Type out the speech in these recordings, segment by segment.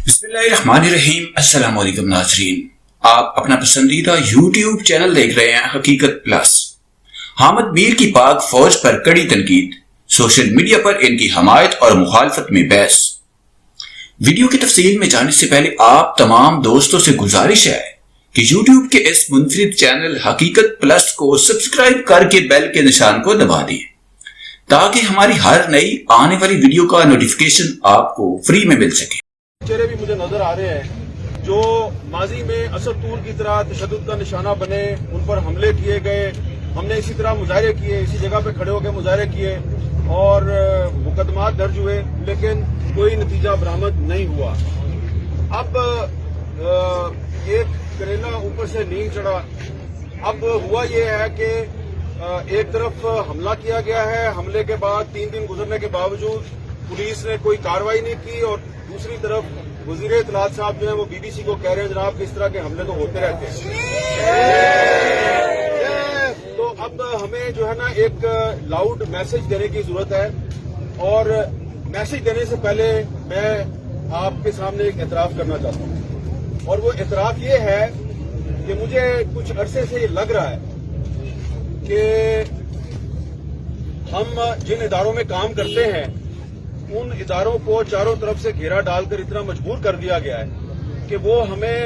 बिस्मिल्लाहिर्रहमानिर्रहीम। अस्सलाम वालेकुम नाज़रीन, आप अपना पसंदीदा यूट्यूब चैनल देख रहे हैं हकीकत प्लस। हामिद मीर की पाक फौज पर कड़ी तनकीद, सोशल मीडिया पर इनकी हमायत और मुखालफत में बहस। वीडियो की तफसील में जाने से पहले आप तमाम दोस्तों से गुजारिश है कि यूट्यूब के इस मुनफरिद चैनल हकीकत प्लस को सब्सक्राइब करके बेल के निशान को दबा दिए ताकि हमारी हर नई आने वाली वीडियो का नोटिफिकेशन आपको फ्री में मिल सके। चेहरे भी मुझे नजर आ रहे हैं जो माजी में असद तूर की तरह तशद्दुद का निशाना बने, उन पर हमले किए गए। हमने इसी तरह मुजाहरे किए, इसी जगह पे खड़े होकर मुजाहरे किए और मुकदमात दर्ज हुए, लेकिन कोई नतीजा बरामद नहीं हुआ। अब एक करेला ऊपर से नींद चढ़ा। अब हुआ ये है कि एक तरफ हमला किया गया है, हमले के बाद 3 दिन गुजरने के बावजूद पुलिस ने कोई कार्रवाई नहीं की, और दूसरी तरफ वजीर इत्तलात साहब जो है वो बीबीसी को कह रहे हैं जनाब इस तरह के हमले तो होते रहते हैं। तो अब हमें जो है ना एक लाउड मैसेज देने की जरूरत है, और मैसेज देने से पहले मैं आपके सामने एक एतराफ करना चाहता हूं, और वो एतराफ ये है कि मुझे कुछ अरसे से ये लग रहा है कि हम जिन इदारों में काम करते हैं उन इदारों को चारों तरफ से घेरा डालकर इतना मजबूर कर दिया गया है कि वो हमें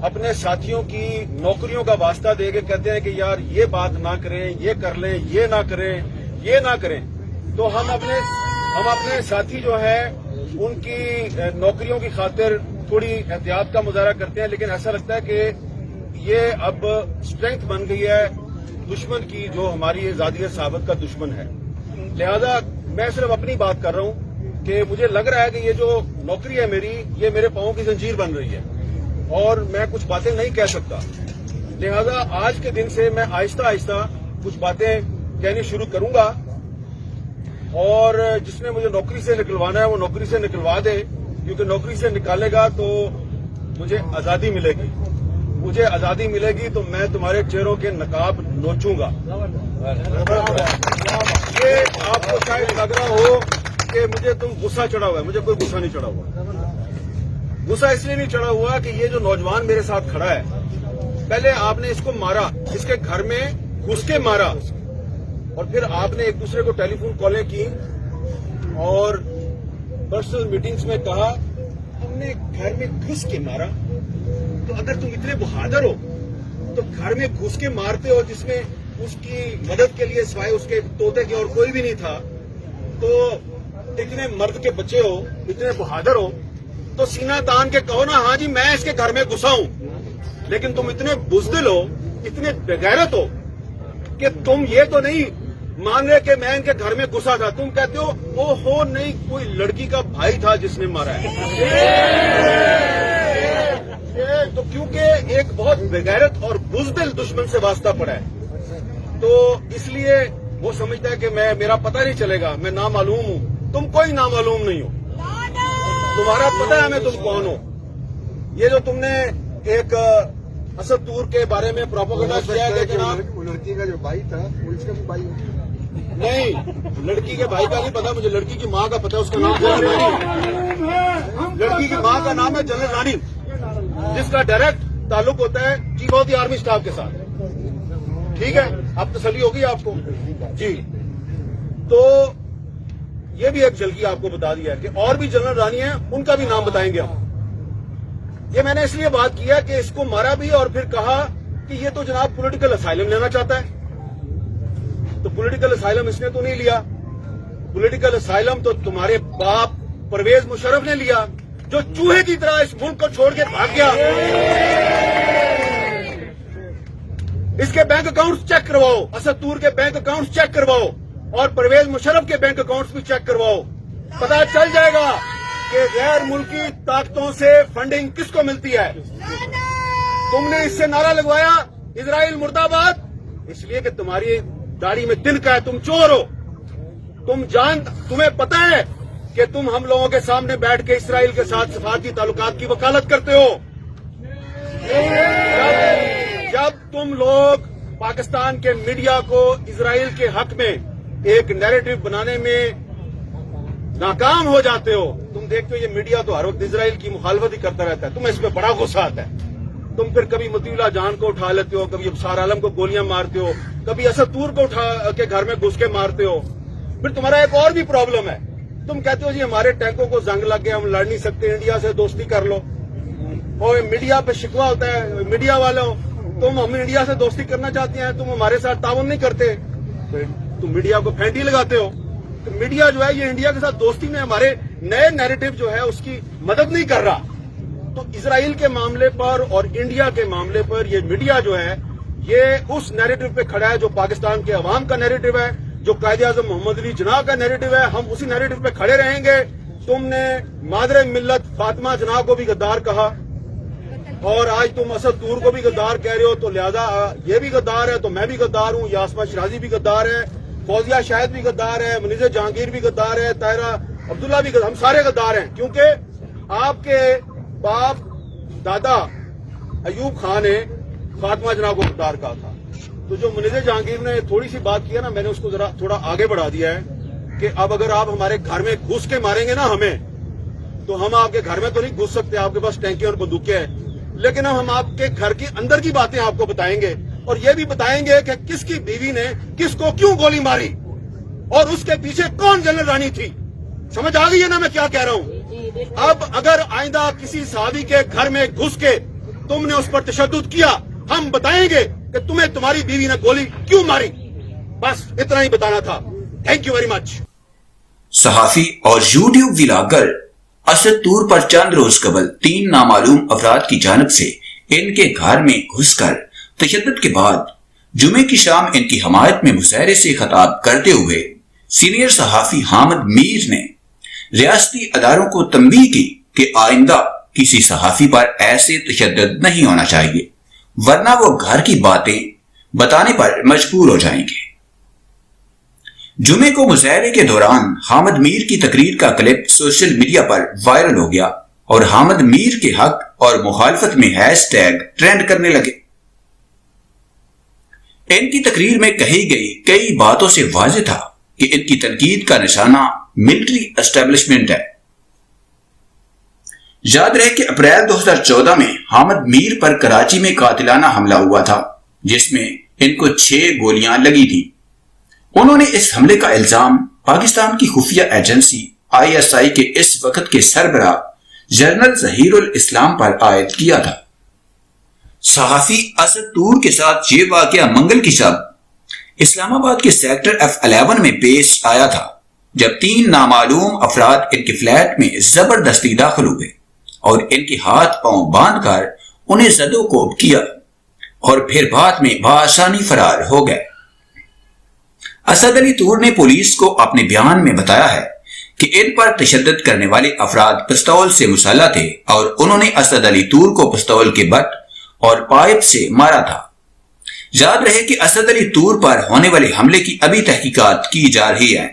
अपने साथियों की नौकरियों का वास्ता दे के कहते हैं कि यार ये बात ना करें, ये कर लें, ये ना करें, ये ना करें। तो हम अपने साथी जो है उनकी नौकरियों की खातिर थोड़ी एहतियात का मुजाहरा करते हैं, लेकिन ऐसा लगता है कि ये अब स्ट्रेंथ बन गई है दुश्मन की, जो हमारी आजादी साबित का दुश्मन है। लिहाजा मैं सिर्फ अपनी बात कर रहा हूं कि मुझे लग रहा है कि ये जो नौकरी है मेरी, ये मेरे पांव की जंजीर बन रही है और मैं कुछ बातें नहीं कह सकता। लिहाजा आज के दिन से मैं आहिस्ता आहिस्ता कुछ बातें कहनी शुरू करूंगा, और जिसने मुझे नौकरी से निकलवाना है वो नौकरी से निकलवा दे, क्योंकि नौकरी से निकालेगा तो मुझे आजादी मिलेगी। मुझे आजादी मिलेगी तो मैं तुम्हारे चेहरों के नकाब नोचूंगा। ये आपको शायद लग रहा हो कि मुझे तुम गुस्सा चढ़ा हुआ है, मुझे कोई गुस्सा नहीं चढ़ा हुआ। गुस्सा इसलिए नहीं चढ़ा हुआ कि ये जो नौजवान मेरे साथ खड़ा है, पहले आपने इसको मारा, इसके घर में घुस के मारा, और फिर आपने एक दूसरे को टेलीफोन कॉलें की और पर्सनल मीटिंग्स में कहा हमने घर में घुस के मारा। तो अगर तुम इतने बहादुर हो तो घर में घुस के मारते हो जिसमें उसकी मदद के लिए सिवाय उसके तोते के और कोई भी नहीं था, तो इतने मर्द के बच्चे हो, इतने बहादुर हो, तो सीना तान के कहो ना हाँ जी मैं इसके घर में घुसा हूं। लेकिन तुम इतने बुज़दिल हो, इतने बेगैरत हो कि तुम ये तो नहीं मान रहे कि मैं इनके घर में घुसा था, तुम कहते हो ओहो नहीं कोई लड़की का भाई था जिसने मारा है। तो क्योंकि एक बहुत बेगैरत और बुज़दिल दुश्मन से वास्ता पड़ा है, तो इसलिए वो समझता है कि मेरा पता नहीं चलेगा, मैं नामालूम हूं। तुम कोई नामालूम नहीं हो, तुम्हारा पता है मैं तुम कौन हो। ये जो तुमने एक असद तूर के बारे में प्रोपेगेंडा किया है कि लड़की का जो भाई था वो इसका भी भाई नहीं, लड़की के भाई का नहीं पता मुझे, लड़की की माँ का पता है, उसका नाम जनरल रानी। लड़की की माँ का नाम है जनरल रानी, जिसका डायरेक्ट ताल्लुक होता है chief of the army staff के साथ। ठीक है, अब तसल्ली होगी आपको जी। तो ये भी एक जल्दी आपको बता दिया कि और भी जनरल रानी हैं, उनका भी नाम बताएंगे हम। ये मैंने इसलिए बात किया कि इसको मारा भी और फिर कहा कि ये तो जनाब पॉलिटिकल असाइलम लेना चाहता है। तो पॉलिटिकल असाइलम इसने तो नहीं लिया, पॉलिटिकल असाइलम तो तुम्हारे बाप परवेज मुशर्रफ ने लिया, जो चूहे की तरह इस मुल्क को छोड़ के भाग गया। इसके बैंक अकाउंट्स चेक करवाओ, असद तूर के बैंक अकाउंट्स चेक करवाओ, और परवेज मुशर्रफ के बैंक अकाउंट्स भी चेक करवाओ। पता चल जाएगा कि गैर मुल्की ताकतों से फंडिंग किसको मिलती है। तुमने इससे नारा लगवाया इजराइल मुर्दाबाद, इसलिए कि तुम्हारी दाढ़ी में तिनका है, तुम चोर हो। तुम्हें पता है कि तुम हम लोगों के सामने बैठ के इसराइल के साथ सफारती ताल्लुकात की वकालत करते हो। जब तुम लोग पाकिस्तान के मीडिया को इसराइल के हक में एक नैरेटिव बनाने में नाकाम हो जाते हो, तुम तुम देखते हो ये मीडिया तो हर वक्त इजराइल की मुखालफत ही करता रहता है, तुम्हें इस पर बड़ा गुस्सा आता है। तुम फिर कभी मतीउल्लाह जान को उठा लेते हो, कभी अबसार आलम को गोलियां मारते हो, कभी असद तूर को उठा के घर में घुस के मारते हो। फिर तुम्हारा एक और भी प्रॉब्लम है, तुम कहते हो जी हमारे टैंकों को जंग लग गया, हम लड़ नहीं सकते, इंडिया से दोस्ती कर लो। और मीडिया पे शिकवा होता है, मीडिया वालों तुम हम इंडिया से दोस्ती करना चाहते हैं, तुम हमारे साथ ताउन नहीं करते, तो तुम मीडिया को फेंटी लगाते हो। तो मीडिया जो है ये इंडिया के साथ दोस्ती में हमारे नए नैरेटिव जो है उसकी मदद नहीं कर रहा। तो इजराइल के मामले पर और इंडिया के मामले पर ये मीडिया जो है ये उस नैरेटिव पे खड़ा है जो पाकिस्तान के अवाम का नैरेटिव है, जो कायदे-ए-आज़म मोहम्मद अली जिन्ना का नैरेटिव है। हम उसी नैरेटिव पे खड़े रहेंगे। तुमने मादरे मिल्लत फातिमा जिन्ना को भी गद्दार कहा और आज तुम असद तूर को भी गद्दार कह रहे हो, तो लिहाजा ये भी गद्दार है तो मैं भी गद्दार हूं, यास्मा शिराजी भी गद्दार है, फौजिया शाहिद भी गद्दार है, मुनीज़ जहांगीर भी गद्दार है, ताहिरा अब्दुल्ला भी गद्दार, हम सारे गद्दार हैं। क्योंकि आपके बाप दादा अयूब खान ने फातिमा जिन्ना को गद्दार कहा था। तो जो मुनीज़ जहांगीर ने थोड़ी सी बात किया ना, मैंने उसको जरा थोड़ा आगे बढ़ा दिया है कि अब अगर आप हमारे घर में घुस के मारेंगे ना हमें, तो हम आपके घर में तो नहीं घुस सकते, आपके पास टैंकी और बंदूकें हैं, लेकिन हम आपके घर की अंदर की बातें आपको बताएंगे और ये भी बताएंगे कि किसकी बीवी ने किसको क्यों गोली मारी और उसके पीछे कौन जनरल रानी थी। समझ आ गई है ना मैं क्या कह रहा हूं। अब अगर आइंदा किसी सहाबी के घर में घुस के तुमने उस पर तशद्दुद किया, हम बताएंगे कि तुम्हें तुम्हारी बीवी ने गोली क्यों मारी। बस इतना ही बताना था। Thank you very much. सहाफी और यूट्यूब व्लॉगर असद तूर पर चंद रोज कबल 3 नामालूम अफराद की जानिब से इनके घर में घुसकर तशद्दुद के बाद जुमे की शाम इनकी हमायत में मुशायरे से खिताब करते हुए सीनियर सहाफी हामिद मीर ने रियासती अदारों को तंबीह की कि आइंदा किसी सहाफी पर ऐसे तशद्दुद नहीं होना चाहिए, वरना वो घर की बातें बताने पर मजबूर हो जाएंगे। जुमे को मुशायरे के दौरान हामिद मीर की तकरीर का क्लिप सोशल मीडिया पर वायरल हो गया और हामिद मीर के हक और मुखालफत में हैशटैग ट्रेंड करने लगे। इनकी तकरीर में कही गई कई बातों से वाज़ेह था कि इनकी तनकीद का निशाना मिलिट्री एस्टेब्लिशमेंट है। याद रहे कि अप्रैल 2014 में हामिद मीर पर कराची में कातिलाना हमला हुआ था, जिसमें इनको 6 गोलियां लगी थी। उन्होंने इस हमले का इल्जाम पाकिस्तान की खुफिया एजेंसी ISI के इस वक्त के सरबराह जनरल जहीरुल इस्लाम पर आयद किया था। सहाफी असद तूर के साथ ये वाकया मंगल की शब इस्लामाबाद के सेक्टर F11 में पेश आया था, जब 3 नामालूम अफराद इनके फ्लैट में जबरदस्ती दाखिल हुए और इनके हाथ पांव बांधकर उन्हें ज़दोकोब किया और फिर बाद में बआसानी फरार हो गए। असद अली तूर ने पुलिस को अपने बयान में बताया है कि इन पर तशद्दुद करने वाले अफराद पिस्तौल से मुसल्लह थे और उन्होंने असद अली तूर को पिस्तौल के बट और पाइप से मारा था। याद रहे कि असद अली तूर पर होने वाले हमले की अभी तहकीकात की जा रही है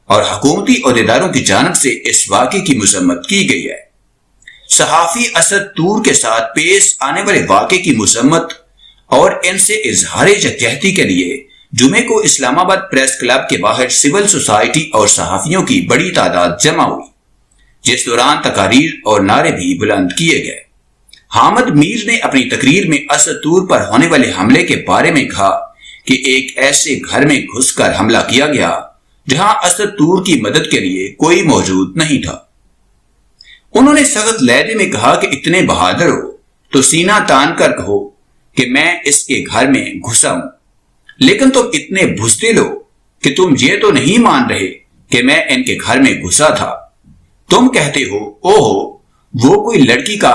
और हुकूमती ओहदेदारों की जानिब से इस वाक़े की मज़म्मत की गई है। सहाफी असद तूर के साथ पेश आने वाले वाक़े की मज़म्मत और इनसे इजहार यकजहती के लिए जुमे को इस्लामाबाद प्रेस क्लब के बाहर सिविल सोसाइटी और सहाफियों की बड़ी तादाद जमा हुई, जिस दौरान तकारीर और नारे भी बुलंद किए गए। हामिद मीर ने अपनी तकरीर में असद तूर पर होने वाले हमले के बारे में कहा कि एक ऐसे घर में घुसकर हमला किया गया जहां असद तूर की मदद के लिए कोई मौजूद नहीं था। उन्होंने सख्त लहजे में कहा कि इतने बहादुर हो तो सीना तान कर कहो कि मैं इसके घर में घुसा हूं, लेकिन तुम इतने बुज़दिल हो कि तुम ये तो नहीं मान रहे कि मैं इनके घर में घुसा था। तुम कहते हो ओहो वो कोई लड़की का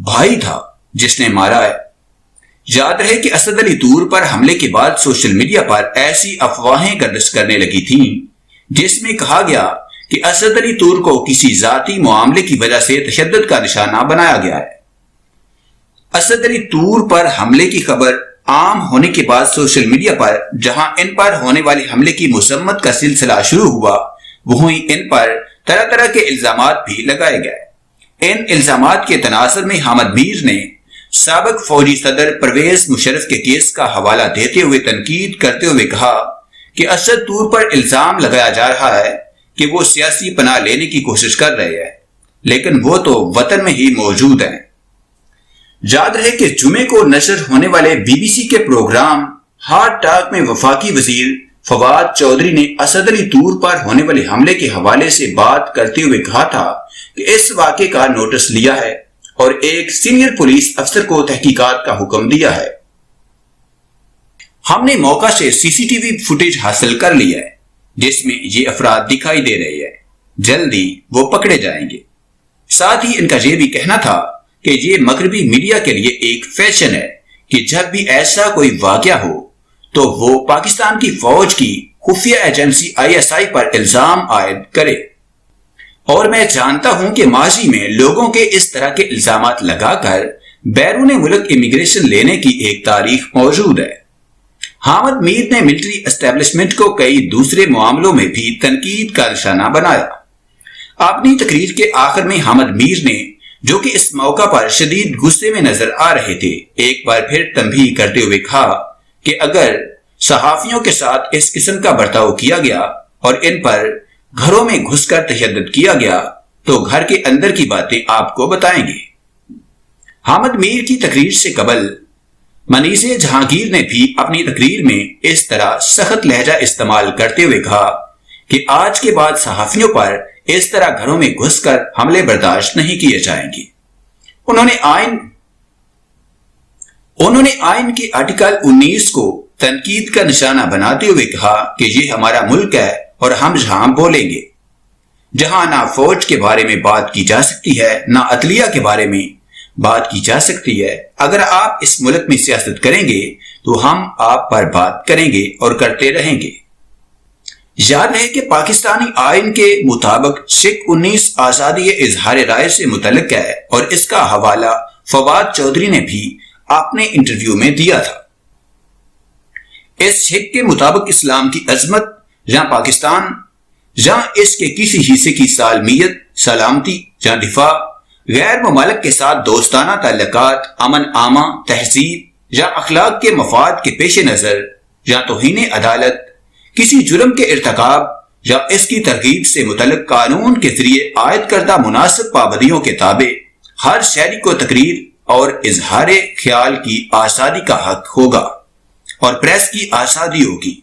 भाई था जिसने मारा है। याद रहे कि असद अली तूर पर हमले के बाद सोशल मीडिया पर ऐसी अफवाहें गर्दिश करने लगी थीं जिसमें कहा गया कि असद अली तूर को किसी जाती मामले की वजह से तशद्दुद का निशाना बनाया गया है। असद अली तूर पर हमले की खबर आम होने के बाद सोशल मीडिया पर जहां इन पर होने वाले हमले की मज़म्मत का सिलसिला शुरू हुआ, वहीं इन पर तरह तरह के इल्जामात भी लगाए गए। इन इल्जामात के तनासर में हामिद मीर ने साबिक फौजी सदर परवेज मुशर्रफ के केस का हवाला देते हुए तनकीद करते हुए कहा कि असद तूर पर इल्जाम लगाया जा रहा है कि वो सियासी पनाह लेने की कोशिश कर रहे हैं لیکن وہ تو وطن میں ہی موجود ہیں۔ یاد رہے کہ جمعے کو نشر ہونے والے بی بی سی کے پروگرام ہارٹ ٹاک میں وفاقی وزیر فواد چودھری نے اسد علی طور پر ہونے والے حملے کے حوالے سے بات کرتے ہوئے کہا تھا کہ اس واقعے کا نوٹس لیا ہے اور ایک سینئر پولیس افسر کو تحقیقات کا حکم دیا ہے۔ ہم نے موقع سے سی سی ٹی وی فوٹیج حاصل کر لیا ہے جس میں یہ افراد دکھائی دے رہے ہیں، جلدی وہ پکڑے جائیں گے۔ ساتھ ہی ان کا یہ بھی کہنا تھا کہ یہ مغربی میڈیا کے لیے ایک فیشن ہے کہ جب بھی ایسا کوئی واقعہ ہو تو وہ پاکستان کی فوج کی خفیہ ایجنسی آئی ایس آئی پر الزام عائد کرے، اور میں جانتا ہوں کہ ماضی میں لوگوں کے اس طرح کے الزامات لگا کر بیرون ملک امیگریشن لینے کی ایک تاریخ موجود ہے۔ حامد میر نے ملٹری اسٹیبلشمنٹ کو کئی دوسرے معاملوں میں بھی تنقید کا نشانہ بنایا۔ اپنی تقریر کے آخر میں حامد میر نے، جو کہ اس موقع پر شدید غصے میں نظر آ رہے تھے، ایک بار پھر تنبیہ کرتے ہوئے کہا کہ اگر صحافیوں کے ساتھ اس قسم کا برتاؤ کیا گیا اور ان پر گھروں میں گھس کر تشدد کیا گیا تو گھر کے اندر کی باتیں آپ کو بتائیں گے۔ حامد میر کی تقریر سے قبل منیژ جہانگیر نے بھی اپنی تقریر میں اس طرح سخت لہجہ استعمال کرتے ہوئے کہا کہ آج کے بعد صحافیوں پر اس طرح گھروں میں گھس کر حملے برداشت نہیں کیے جائیں گے۔ انہوں نے آئین کے آرٹیکل 19 کو تنقید کا نشانہ بناتے ہوئے کہا کہ یہ ہمارا ملک ہے اور ہم جہاں بولیں گے، جہاں نہ فوج کے بارے میں بات کی جا سکتی ہے نہ عدلیہ کے بارے میں بات کی جا سکتی ہے۔ اگر آپ اس ملک میں سیاست کریں گے تو ہم آپ پر بات کریں گے اور کرتے رہیں گے۔ یاد رہے کہ پاکستانی آئین کے مطابق شک 19 آزادی اظہار رائے سے متعلق ہے اور اس کا حوالہ فواد چودھری نے بھی اپنے انٹرویو میں دیا تھا۔ اس شک کے مطابق اسلام کی عظمت یا پاکستان یا اس کے کسی حصے کی سالمیت، سلامتی یا دفاع، غیر ممالک کے ساتھ دوستانہ تعلقات، امن عامہ، تہذیب یا اخلاق کے مفاد کے پیش نظر یا توہین عدالت، کسی جرم کے ارتکاب یا اس کی ترغیب سے متعلق قانون کے ذریعے عائد کردہ مناسب پابندیوں کے تابع ہر شہری کو تقریر اور اظہار خیال کی آزادی کا حق ہوگا اور پریس کی آزادی ہوگی۔